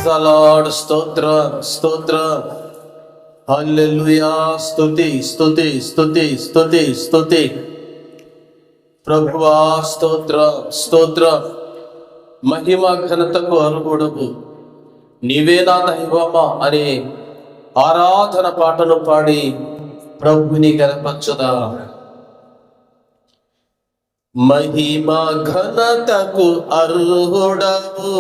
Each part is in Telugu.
The lord. స్తోత్ర స్తోత్ర. హల్లెలూయా. స్తుతి స్తుతి స్తుతి స్తుతి స్తుతి. ప్రభువా స్తోత్ర స్తోత్ర. మహిమ ఘనతకు అర్హుడవు, నీవే నా దైవమా అనే ఆరాధన పాటను పాడి ప్రభుని గణపరచుదా. మహిమ ఘనతకు అర్హుడవు,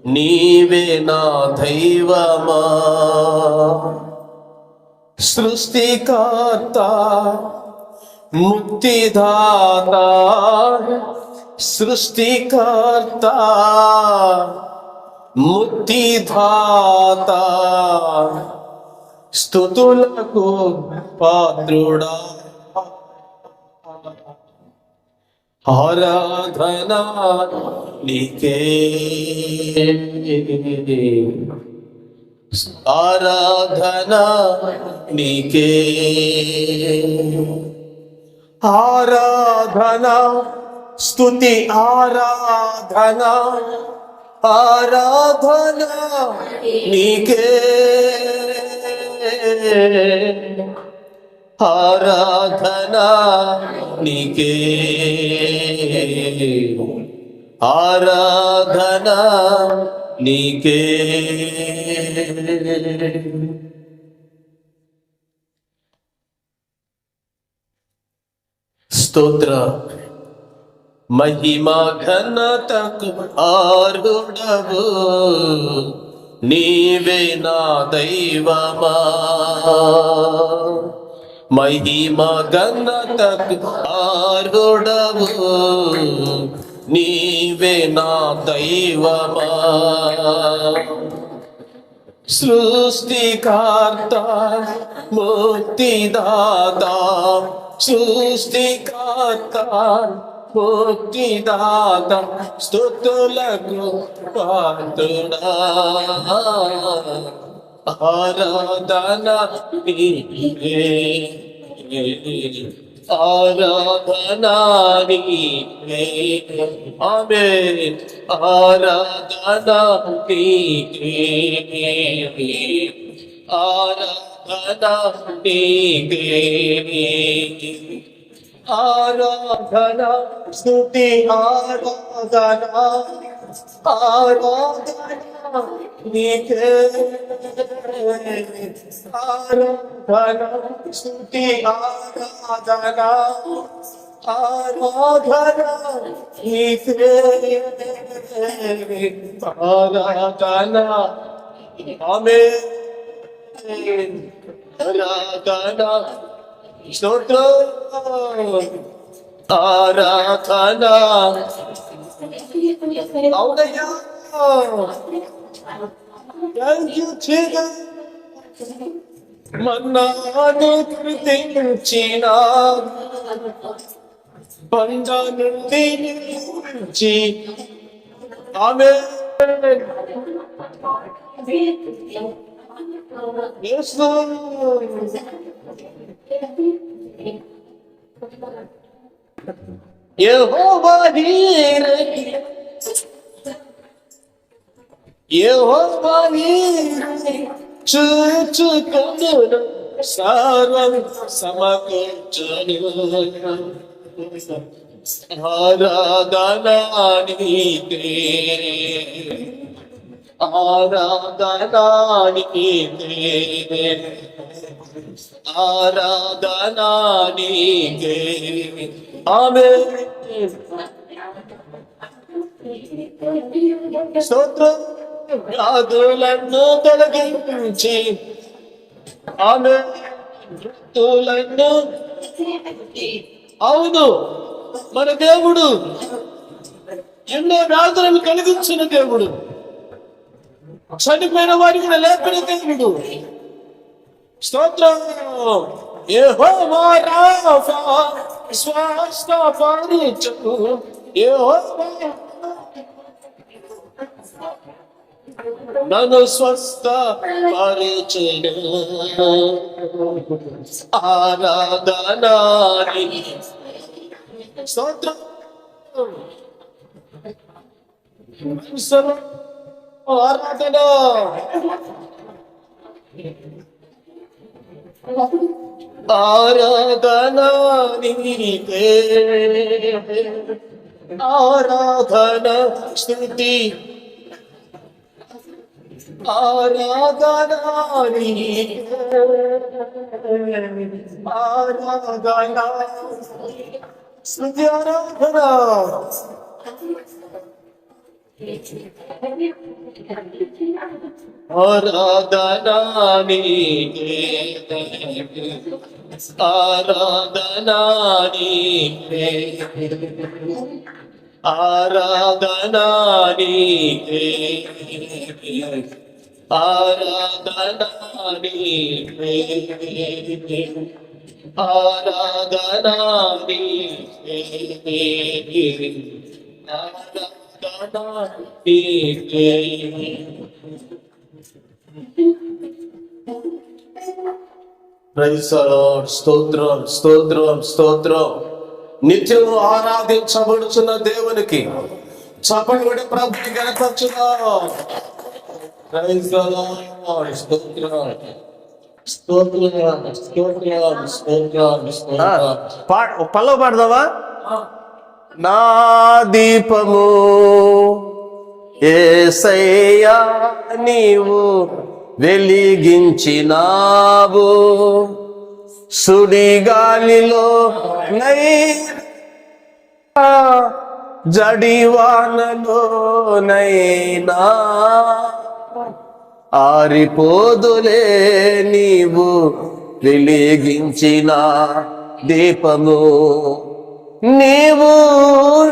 నీవే నా దైవమా. సృష్టికర్త ముక్తిదాత, సృష్టికర్త ముక్తిదాత, స్తుతులకు పాత్రుడా. ఆరాధన నీకే, ఆరాధన నీకే, ఆరాధన స్తుతి ఆరాధన, ఆరాధన నీకే, ఆరాధన నీకే, ఆరాధన నీకే. స్తోత్ర. మహిమ ఘనతకు అర్హుడవు, నీవే నా దైవమా. మహిమ ఘనతకు అర్హుడవు, నీవే నా దైవమా. సృష్టికర్త ముక్తిదాత, సృష్టికర్త ముక్తిదాత, స్తుతులకు పాత్రుడా. ఆరాధన నీకే, ఆరాధన నీకే. ఆమేన్. ఆరాధన నీకే, ఆరాధన నీకే, ఆరాధన స్తుతి ఆరాధన, ఆరాధన నీకే, ఆరాధన స్తుతి ఆరాధన, ఆరాధన నీకే, ఆరాధన. ఆమేన్. ఆరాధన స్తోత్రం, ఆరాధన. అవునయ్యా. Thank you Jesus. మన్నాను కృతించిన బంధను నుంచి. ఆమేన్. యేసు యెహోవా నీరే, యెహోవా నీరే, చూచుకొనును సర్వం సమకూర్చును. ఆరాధన నీకే, ఆరాధన నీకే, ఆరాధన నీకే. ఆమేన్. స్తోత్రం. వ్యాధులను తొలగించి, ఆమేన్, మృతులను. అవును, మన దేవుడు ఎన్నో వ్యాధులను కలిగించిన దేవుడు, చనిపోయిన వారికి కూడా లేపిన దేవుడు. స్తోత్రం. యెహోవా రాఫా, స్వస్థపరచును. యెహోవా నన్ను స్వస్థపరచును. ఆరాధన నీకే. స్తోత్రం. ఆరాధన ఆరాధన నీకే, ఆరాధన స్తుతి ఆరాధన నీకే, ఆరాధన స్తుతి ఆరాధన ఆరాధనా నీకే, ఆరాధనా నీకే, ఆరాధనా నీకే, ఆరాధనా నీకే, ఆరాధనా నీకే, ప్రైజ్ ది లార్డ్. స్తోత్రం స్తోత్రం స్తోత్రం. నిత్యం ఆరాధించబడుచున్న దేవునికి చప్పటి కొట్టి ప్రభువుని గణపరచుదాం. Praise the lord. స్తోత్రం స్తోత్రం స్తోత్రం స్తోత్రం స్తోత్రం. పల్లవ పాడదావా? నా దీపము యేసయ్యా నీవు వెలిగించినావు, సుడిగాలిలో నైనా జడివానలో నైనా ఆరిపోదులే నీవు వెలిగించిన దీపము, నీవు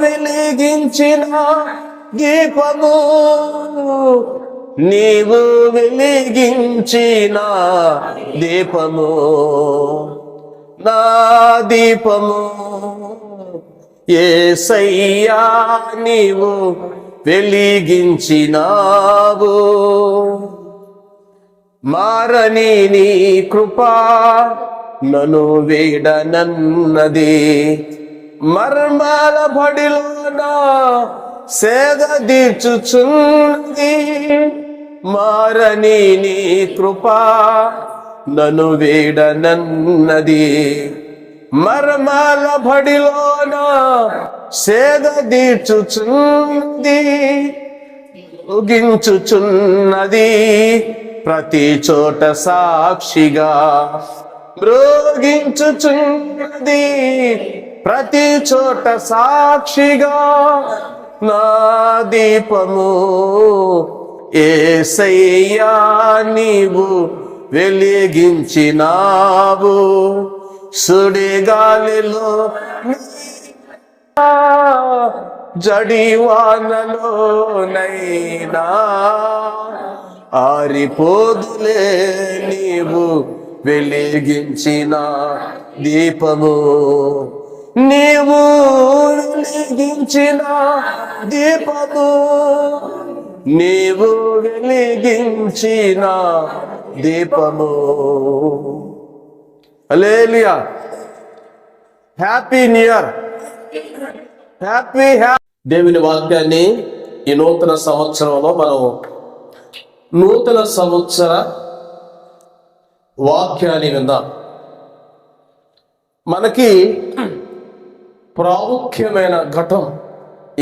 వెలిగించిన దీపము, నీవు వెలిగించిన దీపము, నా దీపము యేసయ్యా నీవు వెలిగించినావు. మారని నీ కృపా నన్ను వీడనన్నది, మర్మాల బడిలోన సేద తీర్చుచున్నది. మారని నీ కృపా నన్ను వీడనన్నది, మర్మాల బడిలోన సేద తీర్చుచున్నది. ఊగించుచున్నది ప్రతి చోట సాక్షిగా, మ్రోగించుచున్నది ప్రతి చోట సాక్షిగా. నా దీపము యేసయ్యా నీవు వెలిగించినావు, సుడిగాలిలో జడివానలో నైనా ఆరిపోదులే నీవు వెలిగించిన దీపము, నీవు వెలిగించిన దీపము, నీవు వెలిగించిన దీపము. Hallelujah. Happy new year. Happy దేవుని వాక్యాన్ని ఈ నూతన సంవత్సరంలో మనం నూతన సంవత్సర వాక్యాన్ని విందాం. మనకి ప్రాముఖ్యమైన ఘట్టం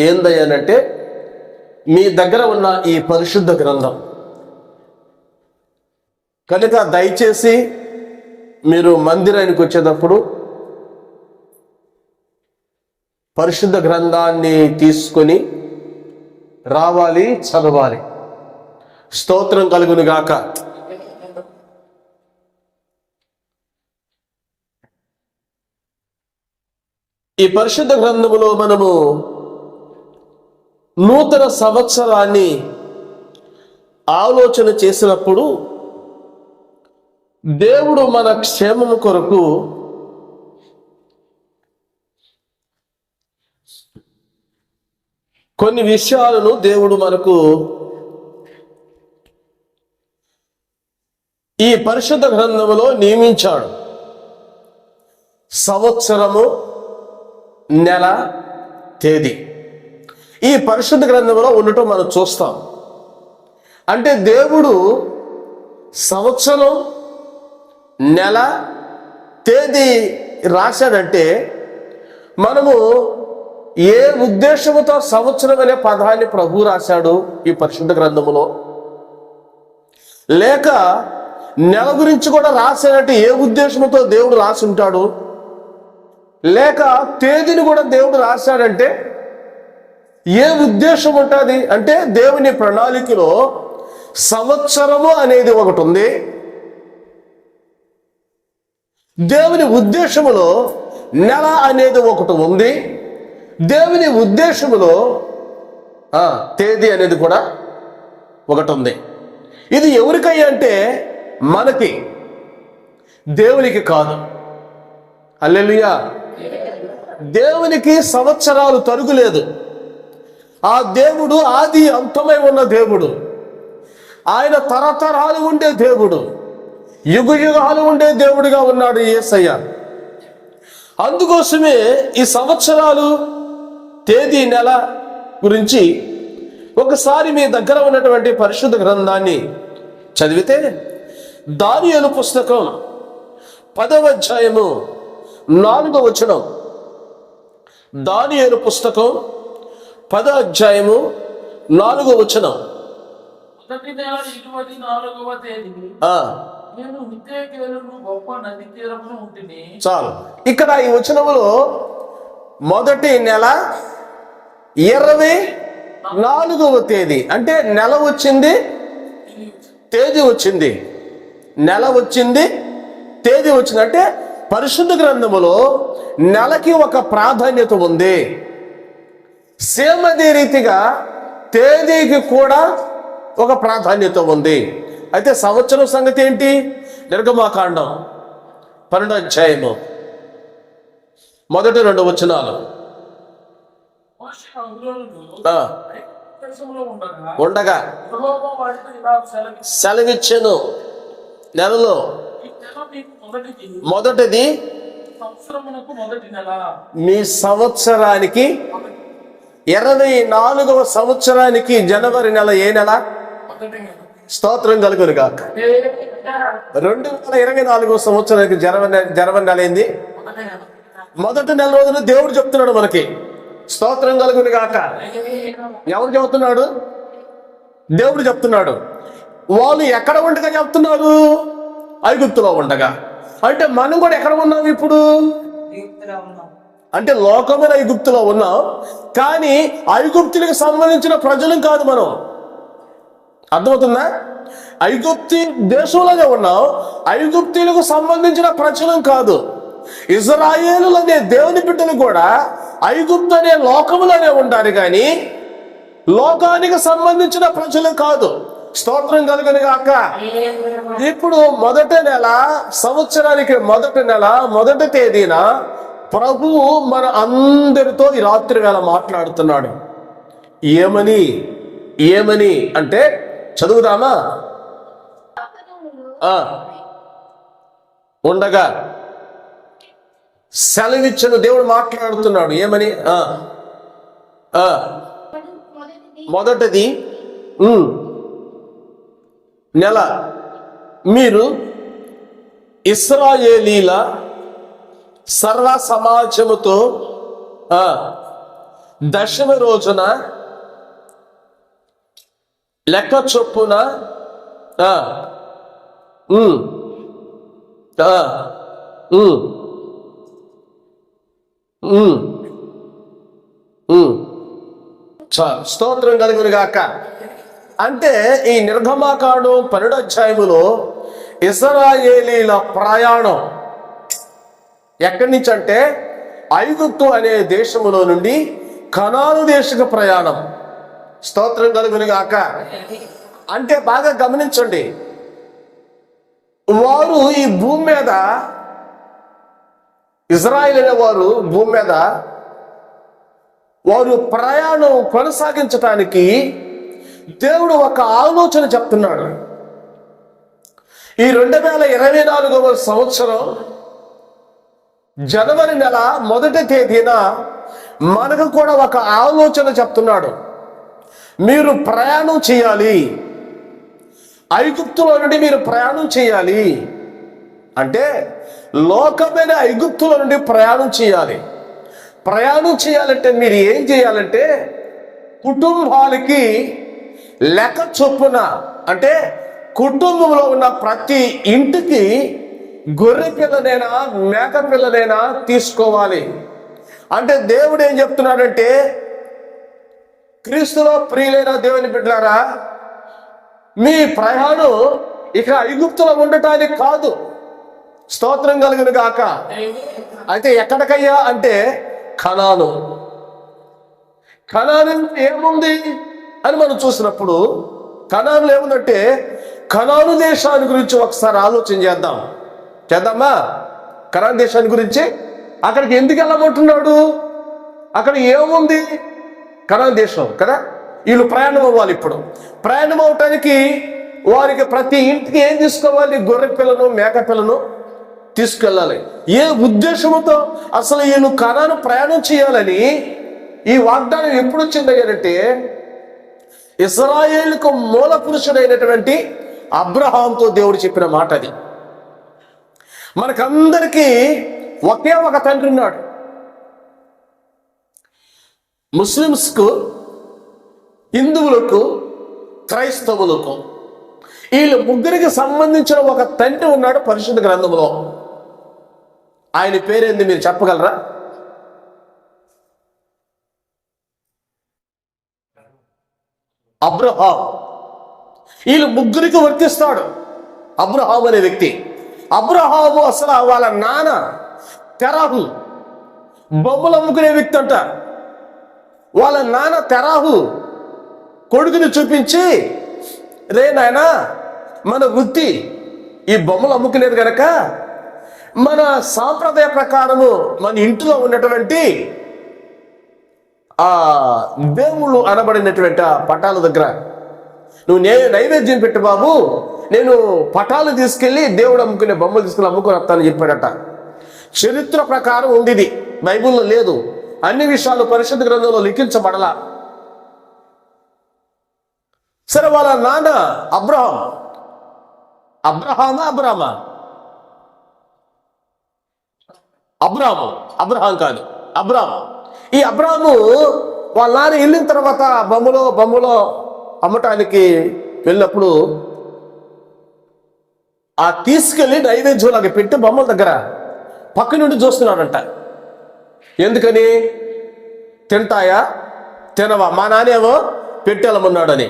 ఏందయ్యానంటే మీ దగ్గర ఉన్న ఈ పరిశుద్ధ గ్రంథం. కనుక దయచేసి మీరు మందిరానికి వచ్చేటప్పుడు పరిశుద్ధ గ్రంథాన్ని తీసుకొని రావాలి, చదవాలి. స్తోత్రం కలుగును గాక. ఈ పరిశుద్ధ గ్రంథములో మనము నూతన సంవత్సరాన్ని ఆలోచన చేసినప్పుడు దేవుడు మన క్షేమము కొరకు కొన్ని విషయాలను దేవుడు మనకు ఈ పరిశుద్ధ గ్రంథములో నియమించాడు. సంవత్సరము, నెల, తేదీ ఈ పరిశుద్ధ గ్రంథంలో ఉండటం మనం చూస్తాం. అంటే దేవుడు సంవత్సరం, నెల, తేదీ రాశాడంటే మనము ఏ ఉద్దేశముతో సంవత్సరం అనే పదాన్ని ప్రభు రాశాడు ఈ పరిశుద్ధ గ్రంథములో, లేక నెల గురించి కూడా రాశాడంటే ఏ ఉద్దేశంతో దేవుడు రాసి ఉంటాడు, లేక తేదీని కూడా దేవుడు రాశాడంటే ఏ ఉద్దేశం ఉంటుంది అంటే దేవుని ప్రణాళికలో సంవత్సరము అనేది ఒకటి ఉంది, దేవుని ఉద్దేశములో నెల అనేది ఒకటి ఉంది, దేవుని ఉద్దేశములో తేదీ అనేది కూడా ఒకటి ఉంది. ఇది ఎవరికయ్యా అంటే మనకి, దేవునికి కాదు. హల్లెలూయా. దేవునికి సంవత్సరాలు తరుగులేదు. ఆ దేవుడు ఆది అంతమై ఉన్న దేవుడు, ఆయన తరతరాలు ఉండే దేవుడు, యుగ యుగాలు ఉండే దేవుడిగా ఉన్నాడు యేసయ్య. అందుకోసమే ఈ సంవత్సరాలు, తేదీ, నెల గురించి ఒకసారి మీ దగ్గర ఉన్నటువంటి పరిశుద్ధ గ్రంథాన్ని చదివితే దానియేలు పుస్తకం 10వ అధ్యాయము 4వ వచనం. దానియేలు పుస్తకం 10వ అధ్యాయము 4వ వచనం. చాలు. ఇక్కడ ఈ వచనములో మొదటి నెల 24వ తేదీ అంటే నెల వచ్చింది, తేదీ వచ్చింది. నెల వచ్చింది, తేదీ వచ్చింది. అంటే పరిశుద్ధ గ్రంథములో నెలకి ఒక ప్రాధాన్యత ఉంది. సేమ్ అదే రీతిగా తేదీకి కూడా ఒక ప్రాధాన్యత ఉంది. అయితే సంవత్సరం సంగతి ఏంటి? నిర్గమాకాండం 12వ అధ్యాయము మొదటి 2 వచనాలు. ఉండగా సెలవిచ్చెను నెలలో మొదటిది మీ సంవత్సరానికి 24వ సంవత్సరానికి జనవరి నెల ఏ నెల? స్తోత్రం కలుగును గాక. 2024వ సంవత్సరానికి జనవరి నెల ఏంది? మొదటి నెల రోజున దేవుడు చెప్తున్నాడు మనకి. స్తోత్రం కలుగును గాక. ఎవరు చెబుతున్నాడు? దేవుడు చెప్తున్నాడు. వాళ్ళు ఎక్కడ ఉండగా చెప్తున్నారు? ఐగుప్తులో ఉండగా. అంటే మనం కూడా ఎక్కడ ఉన్నాం ఇప్పుడు? అంటే లోకమైన ఐగుప్తులో ఉన్నాం, కానీ ఐగుప్తులకు సంబంధించిన ప్రజలం కాదు మనం. అర్థమవుతుందా? ఐగుప్తి దేశంలోనే ఉన్నాం, ఐగుప్తులకు సంబంధించిన ప్రజలం కాదు. ఇజ్రాయేలు అనే దేవుని బిడ్డలు కూడా ఐగుప్తు అనే లోకములోనే ఉంటారు, కానీ లోకానికి సంబంధించిన ప్రజలు కాదు. స్తోత్రం కలుగును గాక. ఇప్పుడు మొదటి నెల, సంవత్సరానికి మొదటి నెల మొదటి తేదీన ప్రభువు మన అందరితో ఈ రాత్రి వేళ మాట్లాడుతున్నాడు. ఏమని అంటే చదువుదామా? ఉండగా సెలవిచ్చిన దేవుడు మాట్లాడుతున్నాడు. ఏమని? మొదటిది నెల మీరు ఇశ్రాయేలీల సర్వ సమాజముతో దశమ రోజున లెక్క చొప్పున స్తోత్రం కలుగును గాక. అంటే ఈ నిర్గమాకాండం 12వ అధ్యాయములో ఇశ్రాయేలీల ప్రయాణం ఎక్కడి నుంచి అంటే ఐగుప్తు అనే దేశములో నుండి కనాను దేశకు ప్రయాణం. స్తోత్రం కలుగును గాక. అంటే బాగా గమనించండి, వారు ఈ భూమి మీద, ఇజ్రాయిల్ అనే వారు భూమి మీద వారు ప్రయాణం కొనసాగించటానికి దేవుడు ఒక ఆలోచన చెప్తున్నాడు. ఈ 2024వ సంవత్సరం జనవరి నెల మొదటి తేదీన మనకు కూడా ఒక ఆలోచన చెప్తున్నాడు. మీరు ప్రయాణం చేయాలి, ఐగుప్తులో నుండి మీరు ప్రయాణం చేయాలి అంటే లోకమైన ఐగుప్తుల నుండి ప్రయాణం చేయాలి. ప్రయాణం చేయాలంటే మీరు ఏం చేయాలంటే కుటుంబాలకి లెక్క చొప్పున అంటే కుటుంబంలో ఉన్న ప్రతి ఇంటికి గొర్రె పిల్లనైనా మేక పిల్లనైనా తీసుకోవాలి. అంటే దేవుడు ఏం చెప్తున్నాడంటే, క్రీస్తులో ప్రియులైన దేవుని బిడ్డలారా, మీ ప్రయాణం ఇక ఐగుప్తులో ఉండటానికి కాదు. స్తోత్రం కలుగును గాక. అయితే ఎక్కడికయ్యా అంటే కనాను. కనాను ఏముంది అని మనం చూసినప్పుడు కనానులో ఏముందంటే కనాను దేశాన్ని గురించి ఒకసారి ఆలోచన చేద్దామా. కనాను దేశాన్ని గురించి అక్కడికి ఎందుకు వెళ్ళమంటున్నాడు? అక్కడ ఏముంది? కనాను దేశం కదా. వీళ్ళు ప్రయాణం అవ్వాలి. ఇప్పుడు ప్రయాణం అవటానికి వారికి ప్రతి ఇంటికి ఏం తీసుకోవాలి? గొర్రె పిల్లను మేక పిల్లను తీసుకెళ్ళాలి. ఏ ఉద్దేశంతో అసలు వీళ్ళు కనాను ప్రయాణం చేయాలని ఈ వాగ్దానం ఎప్పుడు వచ్చింది అంటే ఇశ్రాయేలుకు మూల పురుషుడైనటువంటి అబ్రహాంతో దేవుడు చెప్పిన మాట అది. మనకందరికీ ఒకే ఒక తండ్రి ఉన్నాడు. ముస్లిమ్స్కు, హిందువులకు, క్రైస్తవులకు వీళ్ళు ముగ్గురికి సంబంధించిన ఒక తండ్రి ఉన్నాడు పరిశుద్ధ గ్రంథంలో. ఆయన పేరేంది మీరు చెప్పగలరా? అబ్రహాం. వీళ్ళు ముగ్గురికి వర్తిస్తాడు అబ్రహాం అనే వ్యక్తి. అబ్రహాము అసలు వాళ్ళ నాన్న తెరాహు, బొమ్మలు అమ్ముకునే వ్యక్తి అంట. వాళ్ళ నాన్న తెరాహు కొడుకుని చూపించి, రే నాయనా, మన వృత్తి ఈ బొమ్మలు అమ్ముకునేది కనుక మన సాంప్రదాయ ప్రకారము మన ఇంట్లో ఉన్నటువంటి ఆ దేవుళ్ళు అనబడినటువంటి ఆ పటాల దగ్గర నువ్వు నైవేద్యం పెట్టు బాబు, నేను పటాలు తీసుకెళ్ళి దేవుడు అమ్ముకునే బొమ్మలు తీసుకెళ్ళి అమ్ముకొని వస్తానని చెప్పాడట. చరిత్ర ప్రకారం ఉంది ఇది, బైబిల్లో లేదు. అన్ని విషయాలు పరిశుద్ధ గ్రంథంలో లిఖించబడలా. సరే, వాళ్ళ నాన్న అబ్రహాం కాదు, అబ్రాము. ఈ అబ్రాము వాళ్ళ నాన్న వెళ్ళిన తర్వాత బొమ్మలో అమ్మటానికి వెళ్ళినప్పుడు ఆ తీసుకెళ్ళి నైవేద్యంలాగా పెట్టి బొమ్మల దగ్గర పక్క నుండి చూస్తున్నాడంట. ఎందుకని? తింటాయా తినవా, మా నానేమో పెట్టేళ్ళమన్నాడని.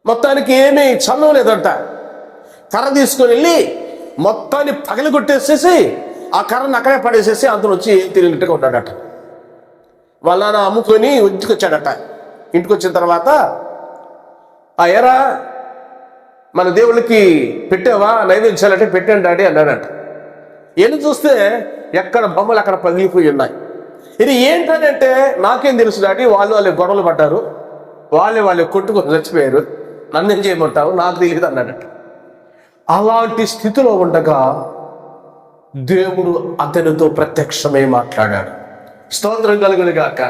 మొత్తానికి ఏమీ చల్లలేదంట. కర్ర తీసుకొని వెళ్ళి మొత్తాన్ని పగలి కొట్టేసేసి ఆ కర్రను అక్కడే పడేసేసి అంతను వచ్చి తిరిగినట్టుగా ఉన్నాడట. వాళ్ళ నాన్న అమ్ముకొని ఇంటికి వచ్చాడట. ఇంటికి వచ్చిన తర్వాత, ఆ ఎరా మన దేవుళ్ళకి పెట్టావా నైవేద్యాలంటే పెట్టాను డాడీ అన్నాడట. వెళ్ళి చూస్తే ఎక్కడ బొమ్మలు అక్కడ పగిలిపోయి ఉన్నాయి. ఇది ఏంటని అంటే, నాకేం తెలుసు డాడీ, వాళ్ళే గొడవలు పడ్డారు, వాళ్ళే కొట్టుకొని చచ్చిపోయారు, నన్నేం చేయమంటావు, నాకు తెలియదు అన్నాడట. అలాంటి స్థితిలో ఉండగా దేవుడు అతనితో ప్రత్యక్షమై మాట్లాడాడు. స్తోత్రం కలుగును గాక.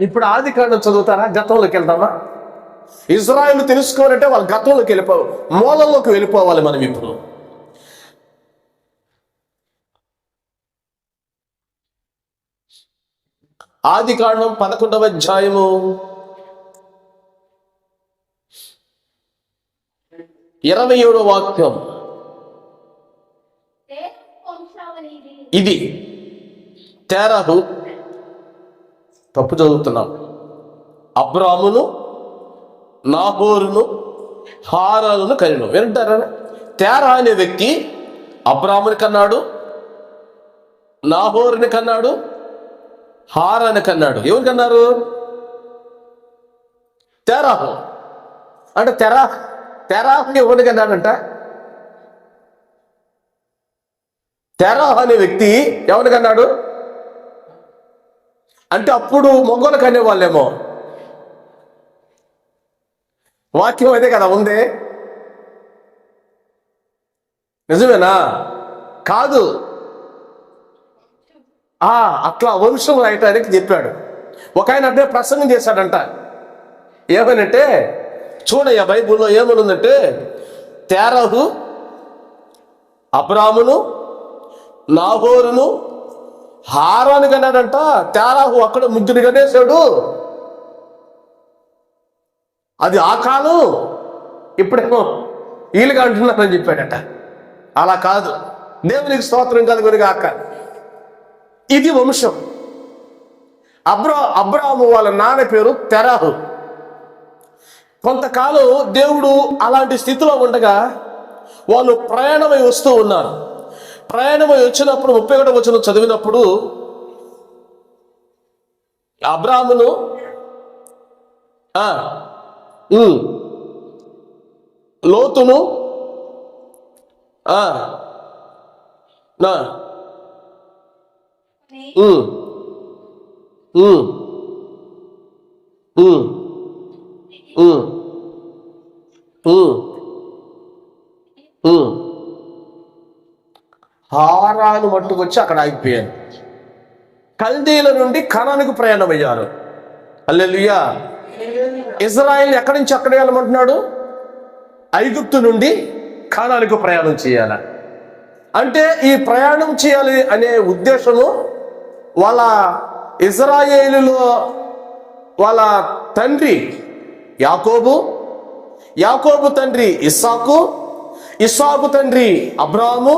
ఇప్పుడు ఆది కాండం చదువుతారా? గతంలోకి వెళ్దామా? ఇజ్రాయేలు తెలుసుకోవాలంటే వాళ్ళ గతంలోకి మూలంలోకి వెళ్ళిపోవాలి మనం. ఇప్పుడు ఆది కాండం 11వ అధ్యాయము 27వ వాక్యం. ఇది తేరాహు, తప్పు చదువుతున్నాం, అబ్రామును నాహోరును హారాను కనిను. వింటారా? తేరా అనే వ్యక్తి అబ్రాముని కన్నాడు, నాహోరుని కన్నాడు, హారాని కన్నాడు. ఎవరు కన్నారు? తేరాహు. అంటే తెరాహుని ఎవరిని కన్నాడంట? తెరాహు అనే వ్యక్తి ఎవరిని కన్నాడు అంటే అప్పుడు మొగ్గలు కనేవాళ్ళేమో. వాక్యం అదే కదా ఉంది. నిజమేనా? కాదు, అట్లా వంశం రాయటానికి చెప్పాడు. ఒక ఆయన అంటే ప్రసంగం చేశాడంట. ఏమనంటే, చూడయ్యా, బైబుల్లో ఏమనుందంటే తేరహు అబ్రామును నాహోరును హారాను కన్నాడంట. తేరాహు అక్కడ ముగ్గురు కనేశాడు. అది ఆ కాలం, ఇప్పుడేమో వీళ్ళుగా అంటున్నారని చెప్పాడట. అలా కాదు, దేవునికి స్తోత్రం కలుగును గాక. ఇది వంశం. అబ్రాము వాళ్ళ నాన్న పేరు తెరాహు. కొంతకాలం దేవుడు అలాంటి స్థితిలో ఉండగా వాళ్ళు ప్రయాణమై వస్తూ ఉన్నారు. ప్రయాణమై వచ్చినప్పుడు 31వ వచనం చదివినప్పుడు అబ్రామును లోతును హారాను మట్టుకొచ్చి అక్కడ ఆగిపోయారు. కల్దీల నుండి కనానుకు ప్రయాణం అయ్యారు. హల్లెలూయా. ఇజ్రాయెల్ ఎక్కడి నుంచి అక్కడ వెళ్ళమంటున్నాడు? ఐగుప్తు నుండి కనానుకు ప్రయాణం చేయాల. అంటే ఈ ప్రయాణం చేయాలి అనే ఉద్దేశము వాళ్ళ ఇజ్రాయేలులో వాళ్ళ తండ్రి యాకోబు, యాకోబు తండ్రి ఇస్సాకు, ఇస్సాకు తండ్రి అబ్రాహాము,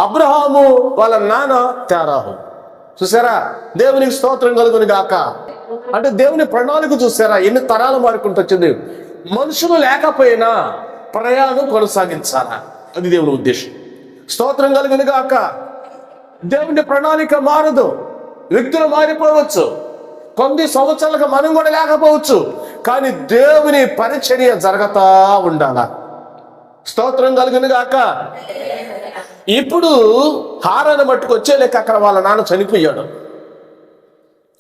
అబ్రహాము వాళ్ళ నాన్న తేరాహు. చూసారా? దేవునికి స్తోత్రం కలుగును గాక. అంటే దేవుని ప్రణాళిక చూసారా? ఎన్ని తరాలు మారుకుంటూ వచ్చింది. మనుషులు లేకపోయినా ప్రయాణం కొనసాగించాలా, అది దేవుని ఉద్దేశం. స్తోత్రం కలుగును గాక. దేవుని ప్రణాళిక మారదు. వ్యక్తులు మారిపోవచ్చు, కొన్ని సంవత్సరాలుగా మనం కూడా లేకపోవచ్చు, కానీ దేవుని పరిచర్య జరగతా ఉండాలా. స్తోత్రం కలుగును గాక. ఇప్పుడు హారాన్ని మట్టుకు వచ్చే లెక్క అక్కడ వాళ్ళ నాన్న చనిపోయాడు.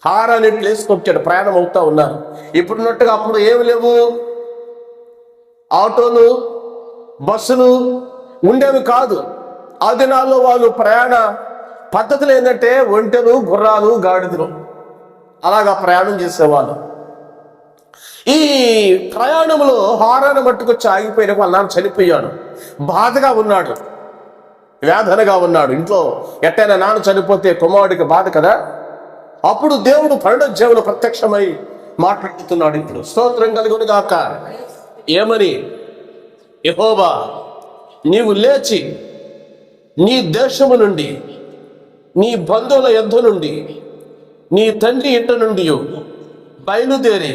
హారాన్ని ప్లేస్కి వచ్చాడు, ప్రయాణం అవుతా ఉన్నారు. ఇప్పుడున్నట్టుగా అప్పుడు ఏమి లేవు, ఆటోలు బస్సులు ఉండేవి కాదు. ఆ దినాల్లో వాళ్ళు ప్రయాణ పద్ధతులు ఏంటంటే ఒంటెలు, గుర్రాలు, గాడిదలు అలాగా ప్రయాణం చేసేవాళ్ళు. ఈ ప్రయాణంలో హారాన్ని మట్టుకొచ్చి ఆగిపోయిన వాళ్ళ నాన్న చనిపోయాడు. బాధగా ఉన్నాడు, వేదనగా ఉన్నాడు. ఇంట్లో ఎట్టైనా నాన్న చనిపోతే కుమారుడికి బాధ కదా. అప్పుడు దేవుడు పరిణజ్జీవులు ప్రత్యక్షమై మాట్లాడుతున్నాడు. ఇప్పుడు స్తోత్రం కలుగును గాక. ఏమని? యెహోవా, నీవు లేచి నీ దేశము నుండి, నీ బంధువుల యొద్ద నుండి, నీ తండ్రి ఇంట నుండి బయలుదేరి,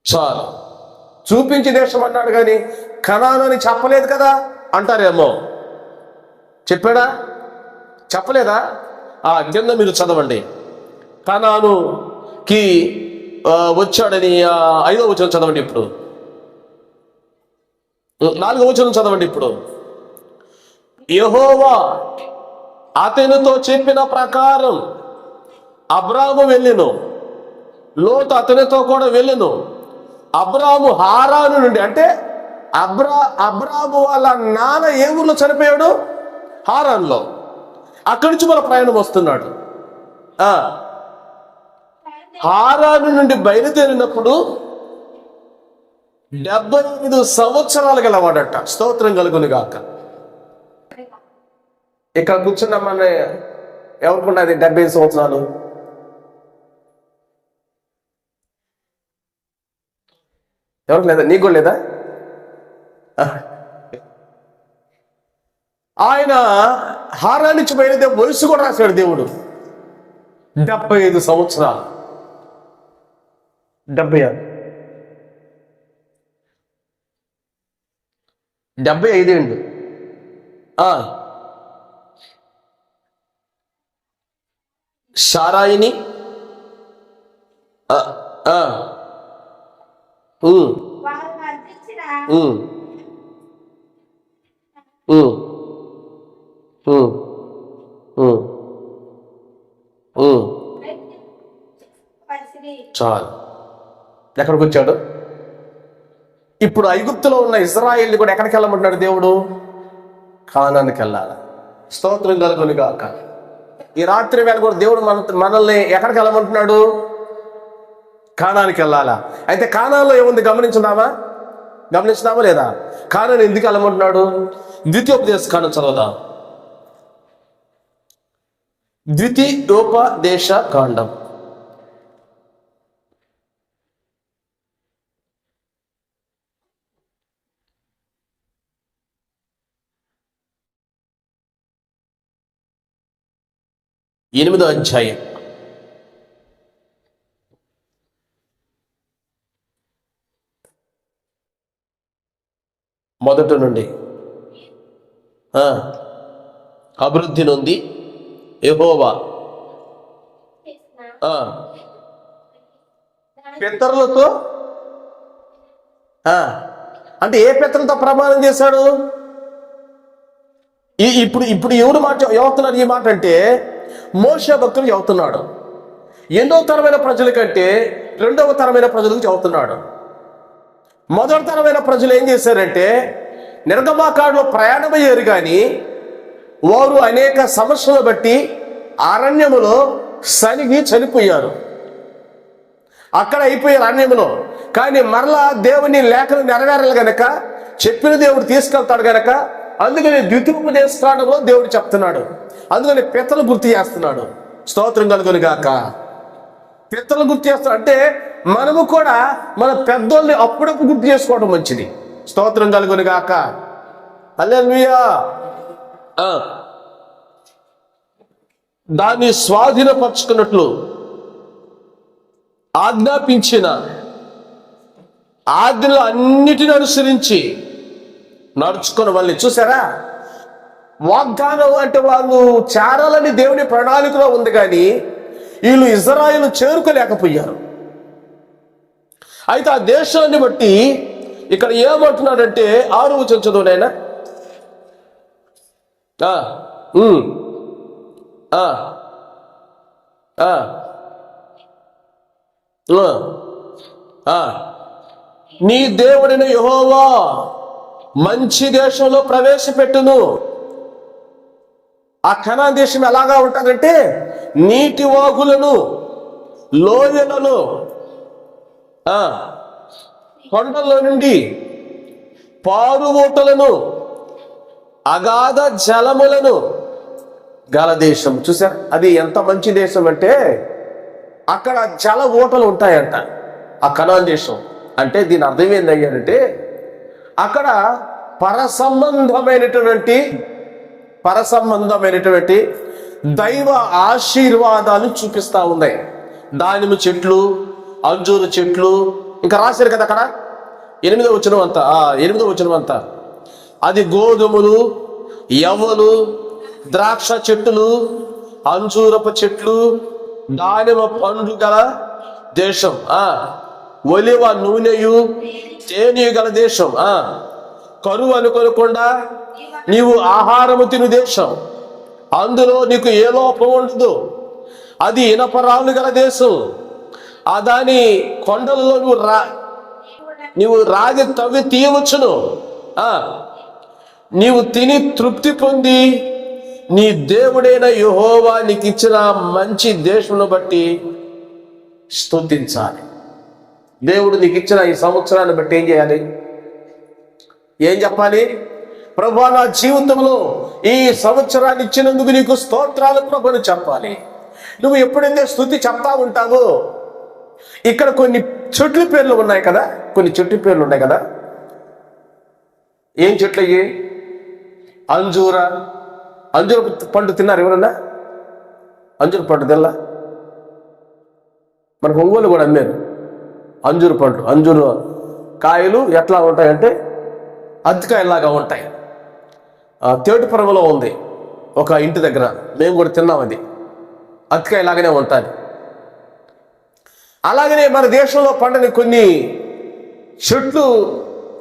చాలు చూపించి దేశం అన్నాడు కానీ కనాను అని చెప్పలేదు కదా అంటారేమో. చెప్పాడా? చెప్పలేదా? కింద మీరు చదవండి. కనానుకి వచ్చాడని 5వ వచనం చదవండి. ఇప్పుడు 4వ వచనం చదవండి. ఇప్పుడు యెహోవా అతనితో చెప్పిన ప్రకారం అబ్రాము వెళ్ళెను, లోతు అతనితో కూడా వెళ్ళెను. అబ్రాము హారాను నుండి, అంటే అబ్రాము వాళ్ళ నాన్న ఏ ఊర్లో చనిపోయాడు? హారాన్లో. అక్కడి నుంచి మన ప్రయాణం వస్తున్నాడు. హారాను నుండి బయలుదేరినప్పుడు 75 సంవత్సరాలు గలవాడట. స్తోత్రం కలుగును గాక. ఇక్కడ కూర్చున్నామని ఎవరికున్నది 75 సంవత్సరాలు? ఎవరికి లేదా? నీకు లేదా? ఆయన హారాన్ని నుంచి బయలుదేరి వయసు కూడా రాశాడు దేవుడు. 75 సంవత్సరాలు. 75 ఏంటి? షారాయిని చాలు. ఎక్కడికి వచ్చాడు? ఇప్పుడు ఐగుప్తులో ఉన్న ఇజ్రాయేల్ని కూడా ఎక్కడికి వెళ్ళమంటున్నాడు దేవుడు? కానానికి వెళ్ళాలి. స్తోత్రం కలుగును గాక. ఈ రాత్రి వేళ కూడా దేవుడు మనల్ని ఎక్కడికి వెళ్ళమంటున్నాడు? కానానికి వెళ్ళాలా? అయితే కానాన్లో ఏముంది గమనించుదామా లేదా? కానాన్ని ఎందుకు వెళ్ళమంటున్నాడు? ద్వితీయోపదేశ కాండం చదవదా? ద్వితీయోపదేశ కాండం 8వ అధ్యాయం మొదటి నుండి. అభివృద్ధి నొంది యెహోవా పితరులతో అంటే ఏ పితరులతో ప్రమాణం చేశాడు? ఇప్పుడు ఎవరు చెబుతున్నారు ఈ మాట అంటే మోషే భక్తులు చెబుతున్నాడు. ఎన్నో తరమైన ప్రజల కంటే రెండవ తరమైన ప్రజలకు చెబుతున్నాడు. మొదటి తరమైన ప్రజలు ఏం చేశారంటే నిర్గమాకాండలో ప్రయాణమయ్యారు, కానీ వారు అనేక సమస్యలు బట్టి అరణ్యములో సనిగి చనిపోయారు. అక్కడ అయిపోయారు అరణ్యములో. కానీ మరలా దేవుని లేఖను నెరవేరాలి గనక, చెప్పిన దేవుడు తీసుకెళ్తాడు గనక, అందుకని ద్వితీయోపదేశ కాండంలో దేవుడు చెప్తున్నాడు. అందుకని పితరులు గుర్తు చేస్తున్నాడు. స్తోత్రం కలుగును గాక. పితరులు గుర్తు చేస్తున్నాడు అంటే మనము కూడా మన పెద్దోళ్ళని అప్పుడప్పుడు గుర్తు చేసుకోవడం మంచిది. స్తోత్రం కలుగును గాక. హల్లెలూయా. దాన్ని స్వాధీనపరుచుకున్నట్లు ఆజ్ఞాపించిన ఆజ్ఞలు అన్నిటిని అనుసరించి నడుచుకున్న వాళ్ళని చూసారా? వాగ్దానం అంటే వాళ్ళు చేరాలని దేవుని ప్రణాళికలో ఉంది, కానీ వీళ్ళు ఇజ్రాయేలు చేరుకోలేకపోయారు. అయితే ఆ దేశాన్ని బట్టి ఇక్కడ ఏమంటున్నాడంటే 6వ వచనం చదువునైనా. నీ దేవుడైన యెహోవా మంచి దేశంలో ప్రవేశపెట్టును. ఆ కనాన్ దేశం ఎలాగా ఉంటుందంటే నీటి వాగులను, లోయలను, కొండల్లో నుండి పారు ఊటలను, అగాధ జలములను గల దేశం. చూసారు అది ఎంత మంచి దేశం అంటే అక్కడ జల ఊటలు ఉంటాయంట. ఆ కనాన్ దేశం అంటే దీని అర్థం ఏంటంటే అక్కడ పరసంబంధమైనటువంటి దైవ ఆశీర్వాదాలు చూపిస్తా ఉన్నాయి. దానిమ్మ చెట్లు, అంజూరు చెట్లు, ఇంకా రాశారు కదా అక్కడ 8వ వచనం అంతా అది గోధుమలు, యవ్వలు, ద్రాక్ష చెట్లు, అంజూరపు చెట్లు, దానిమ్మ పండ్లు గల దేశం, ఒలివ నూనెయు తేనెయు గల దేశం, కరువు అనుకోకుండా నీవు ఆహారము తిను దేశం, అందులో నీకు ఏ లోపం ఉండదు. అది ఇనపరాలు గల దేశం, ఆ దాని కొండలలో నీవు రాగి తవ్వి తీయవచ్చును. నీవు తిని తృప్తి పొంది నీ దేవుడైన యెహోవా నీకు ఇచ్చిన మంచి దేశంను బట్టి స్తుతించాలి. దేవుడు నీకు ఇచ్చిన ఈ సంవత్సరాన్ని బట్టి ఏం చేయాలి? ఏం చెప్పాలి? ప్రభువా నా జీవితంలో ఈ సంవత్సరాన్ని ఇచ్చినందుకు నీకు స్తోత్రాలు ప్రభు అని చెప్పాలి. నువ్వు ఎప్పుడైతే స్తుతి చెప్తా ఉంటావో, ఇక్కడ కొన్ని చెట్ల పేర్లు ఉన్నాయి కదా, ఏం చెట్లు అయ్యి? అంజూర పండు తిన్నారు ఎవరన్నా? అంజూర పండు తెల్లా? మనకు ఒంగోలు కూడా అమ్మారు అంజూరు పండ్లు. అంజూరు కాయలు ఎట్లా ఉంటాయంటే అద్దకాయలాగా ఉంటాయి. తేటుపురంలో ఉంది ఒక ఇంటి దగ్గర, మేము కూడా తిన్నాం. అది అద్దకాయలాగానే ఉంటుంది. అలాగనే మన దేశంలో పండని కొన్ని చెట్లు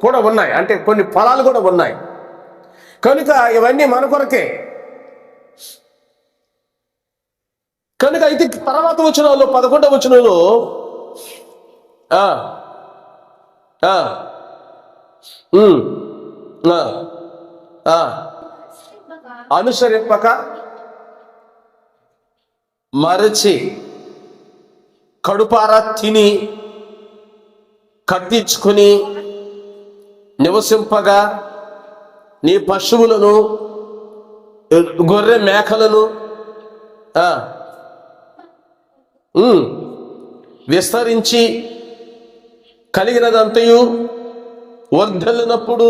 కూడా ఉన్నాయి, అంటే కొన్ని ఫలాలు కూడా ఉన్నాయి. కనుక ఇవన్నీ మన కొరకే. కనుక అయితే తర్వాత వచనంలో 11వ వచనంలో అనుసరింపక మరచి కడుపారా తిని కట్టించుకుని నివసింపగా నీ పశువులను గొర్రె మేకలను విస్తరించి కలిగినదంతయు వర్ధలినప్పుడు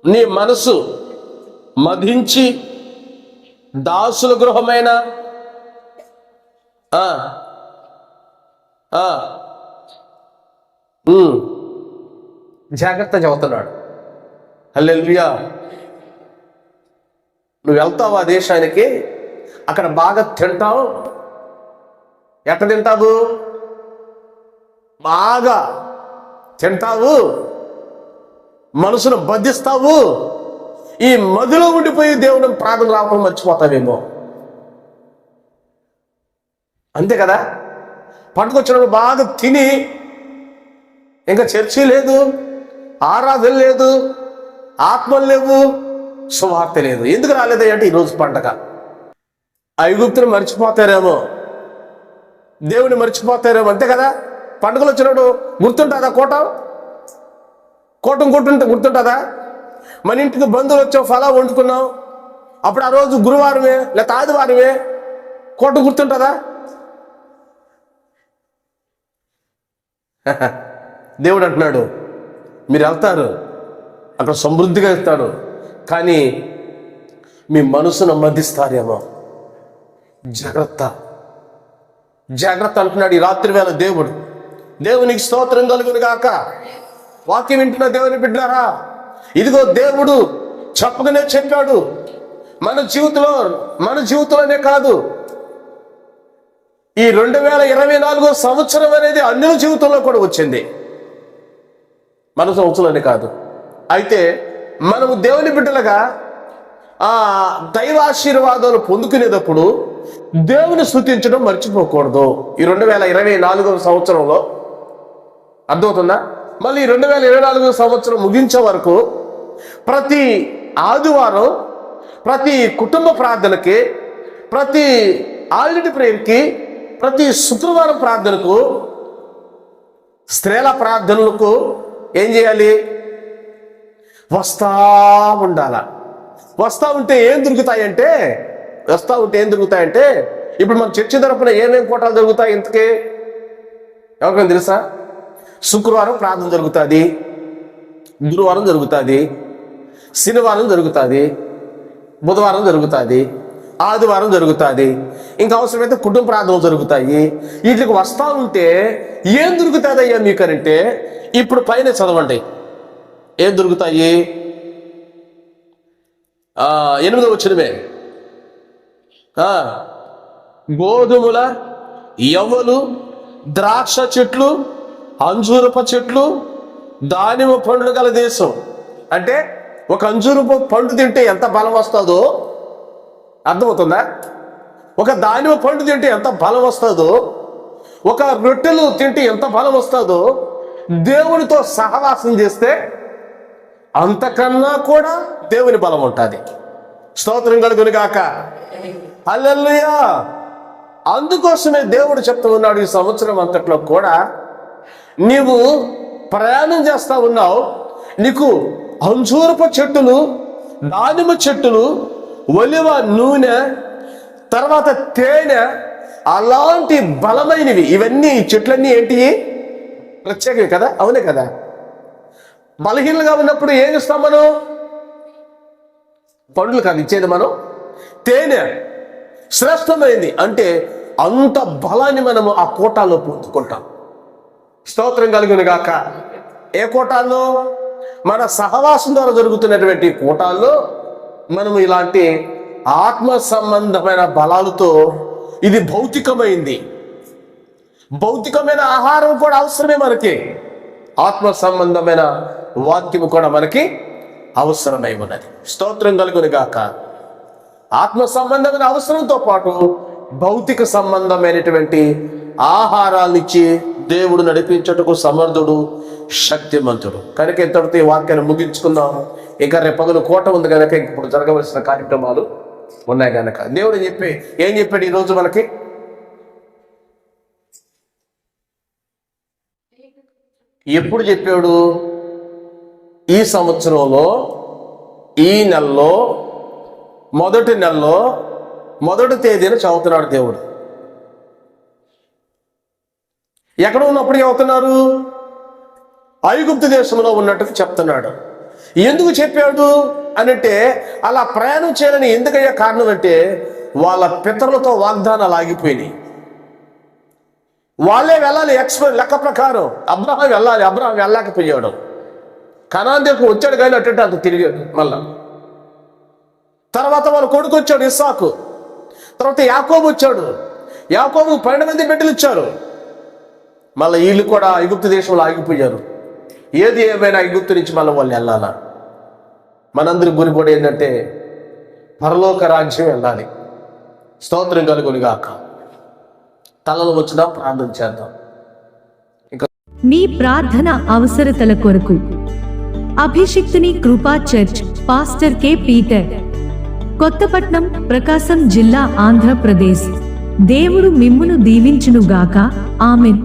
నీ మనసు మదించి దాసుల గృహమైన జాగ్రత్త చెబుతున్నాడు. హల్లెలూయా. నువ్వు వెళ్తావు ఆ దేశానికి, అక్కడ బాగా తింటావు. ఎక్కడ తింటావు? బాగా తింటావు, మనసును బద్ధిస్తావు. ఈ మదిలో ఉండిపోయి దేవుని ప్రార్థన రావడం మర్చిపోతావేమో. అంతే కదా. పండుగ వచ్చినప్పుడు బాగా తిని ఇంకా చర్చి లేదు, ఆరాధన లేదు, ఆత్మలు లేవు, సువార్త లేదు. ఎందుకు రాలేదు అంటే ఈరోజు పండగ. ఐగుప్తుని మర్చిపోతారేమో, దేవుని మర్చిపోతారేమో. అంతే కదా. పండుగలు వచ్చినప్పుడు గుర్తుంటుందా కోటం గుర్తుంటుందా? మన ఇంటికి బంధువులు వచ్చావు, ఫలా వండుకున్నావు, అప్పుడు ఆ రోజు గురువారమే లేకపోతే ఆదివారమే, కోట గుర్తుంటుందా? దేవుడు అంటున్నాడు, మీరు వెళ్తారు, అక్కడ సమృద్ధిగా వెళ్తాడు, కానీ మీ మనసును మధ్యస్తారేమో. జాగ్రత్త అంటున్నాడు ఈ రాత్రి వేళ దేవుడు. దేవునికి స్తోత్రం కలుగును గాక. వాక్యం వింటున్న దేవుని బిడ్డారా, ఇదిగో దేవుడు చెప్పగానే చెప్పాడు. మన జీవితంలోనే కాదు, ఈ 2024 సంవత్సరం అనేది అన్యుల జీవితంలో కూడా వచ్చింది. మన సంవత్సరంలోనే కాదు. అయితే మనము దేవుని బిడ్డలుగా ఆ దైవాశీర్వాదాలు పొందుకునేటప్పుడు దేవుని స్తుతించడం మర్చిపోకూడదు. ఈ 2024 సంవత్సరంలో అర్థమవుతుందా? మళ్ళీ 2024 సంవత్సరం ముగించే వరకు ప్రతి ఆదివారం, ప్రతి కుటుంబ ప్రార్థనకి, ప్రతి ఆల్రెడీ ప్రేయర్కి, ప్రతి శుక్రవారం ప్రార్థనకు, స్త్రీల ప్రార్థనలకు ఏం చేయాలి? వస్తా ఉంటే ఏం దొరుకుతాయంటే ఇప్పుడు మన చర్చి తరపున ఏమేమి కోటాలు జరుగుతాయి ఇంతకే ఎవరికైనా తెలుసా? శుక్రవారం ప్రార్థన జరుగుతుంది, గురువారం జరుగుతుంది, శనివారం జరుగుతుంది, బుధవారం జరుగుతుంది, ఆదివారం జరుగుతుంది, ఇంకా అవసరమైతే కుటుంబ ప్రార్థనలు జరుగుతాయి. వీటికి వస్తా ఉంటే ఏం దొరుకుతుంది అయ్యా మీకనంటే, ఇప్పుడు పైన చదవండి ఏం దొరుకుతాయి. 8వ వచనమే, గోధుమల యవ్వలు, ద్రాక్ష చెట్లు, అంజూరపు చెట్లు, దానిమ్మ పండ్లు గల దేశం. అంటే ఒక అంజూరపు పండు తింటే ఎంత బలం వస్తుందో అర్థమవుతుందా? ఒక దానిమ్మ పండు తింటే ఎంత బలం వస్తుందో, ఒక రొట్టెలు తింటే ఎంత బలం వస్తుందో, దేవునితో సహవాసం చేస్తే అంతకన్నా కూడా దేవుని బలం ఉంటుంది. స్తోత్రం కలుగును గాక. హల్లెలూయా. అందుకోసమే దేవుడు చెప్తూ ఉన్నాడు, ఈ సంవత్సరం అంతట్లో కూడా నీవు ప్రయాణం చేస్తా ఉన్నావు, నీకు అంజూరపు చెట్టులు, దానిమ్మ చెట్టులు, ఒలివ నూనె, తర్వాత తేనె, అలాంటి బలమైనవి ఇవన్నీ చెట్లన్నీ ఏంటి? ప్రత్యేకమే కదా. అవునే కదా. బలహీనంగా ఉన్నప్పుడు ఏం చేస్తాం మనం? పండ్లు కాదు ఇచ్చేది మనం, తేనె శ్రేష్టమైంది. అంటే అంత బలాన్ని మనము ఆ కోటాల్లో పొందుకుంటాం. స్తోత్రం కలుగును గాక. ఏ కోటాల్లో? మన సహవాసం ద్వారా జరుగుతున్నటువంటి కోటాల్లో మనము ఇలాంటి ఆత్మ సంబంధమైన బలాలతో, ఇది భౌతికమైంది, భౌతికమైన ఆహారం కూడా అవసరమే మనకి, ఆత్మ సంబంధమైన వాక్యము కూడా మనకి అవసరమై ఉన్నది. స్తోత్రం కలుగును గాక. ఆత్మ సంబంధమైన అవసరంతో పాటు భౌతిక సంబంధమైనటువంటి ఆహారాన్నిచ్చి దేవుడు నడిపించటకు సమర్థుడు, శక్తిమంతుడు. కనుక ఇంతటితో ఈ వాక్యాన్ని ముగించుకుందాం. ఇంకా రేపు పగలు కోట ఉంది కనుక ఇప్పుడు జరగవలసిన కార్యక్రమాలు ఉన్నాయి కనుక దేవుడు ఏం చెప్పాడు ఈరోజు మనకి? ఎప్పుడు చెప్పాడు? ఈ సంవత్సరంలో, ఈ నెలలో, మొదటి నెలలో, మొదటి తేదీన చదువుతున్నాడు దేవుడు. ఎక్కడ ఉన్నప్పుడు చదువుతున్నారు? ఐగుప్తు దేశంలో ఉన్నట్టుగా చెప్తున్నాడు. ఎందుకు చెప్పాడు అనంటే, అలా ప్రయాణం చేయాలని ఎందుకయ్యా కారణం అంటే, వాళ్ళ పితరులతో వాగ్దానాలు ఆగిపోయినాయి. వాళ్ళే వెళ్ళాలి, లెక్క ప్రకారం అబ్రహాం వెళ్ళాలి, అబ్రహాం వెళ్ళలేకపోయాడు. కనాన్ దగ్గరకు వచ్చాడు కానీ అటు అంత తిరిగాడు. మళ్ళా తర్వాత వాళ్ళ కొడుకు వచ్చాడు ఇస్సాకు, తర్వాత యాకోబు వచ్చాడు. యాకోబుకు 12 మంది బిడ్డలు ఇచ్చారు. మళ్ళీ వీళ్ళు కూడా ఐగుప్తు దేశంలో ఆగిపోయారు. ఏది ఏమైనా ఐగుప్తు నుంచి మళ్ళీ వాళ్ళు వెళ్ళాలా? మనందరి గురి కూడా ఏంటంటే పరలోక రాజ్యం వెళ్ళాలి. స్తోత్రం కలుగును గాక. తలలు వచ్చినా ప్రార్థన చేద్దాం. మీ ప్రార్థన అవసరతల కొరకు అభిషిక్తుని Krupa church pastor K Peter, Kothapatnam, Prakasam జిల్లా, ఆంధ్రప్రదేశ్. దేవుడు మిమ్మును దీవించునుగాక. ఆమెన్.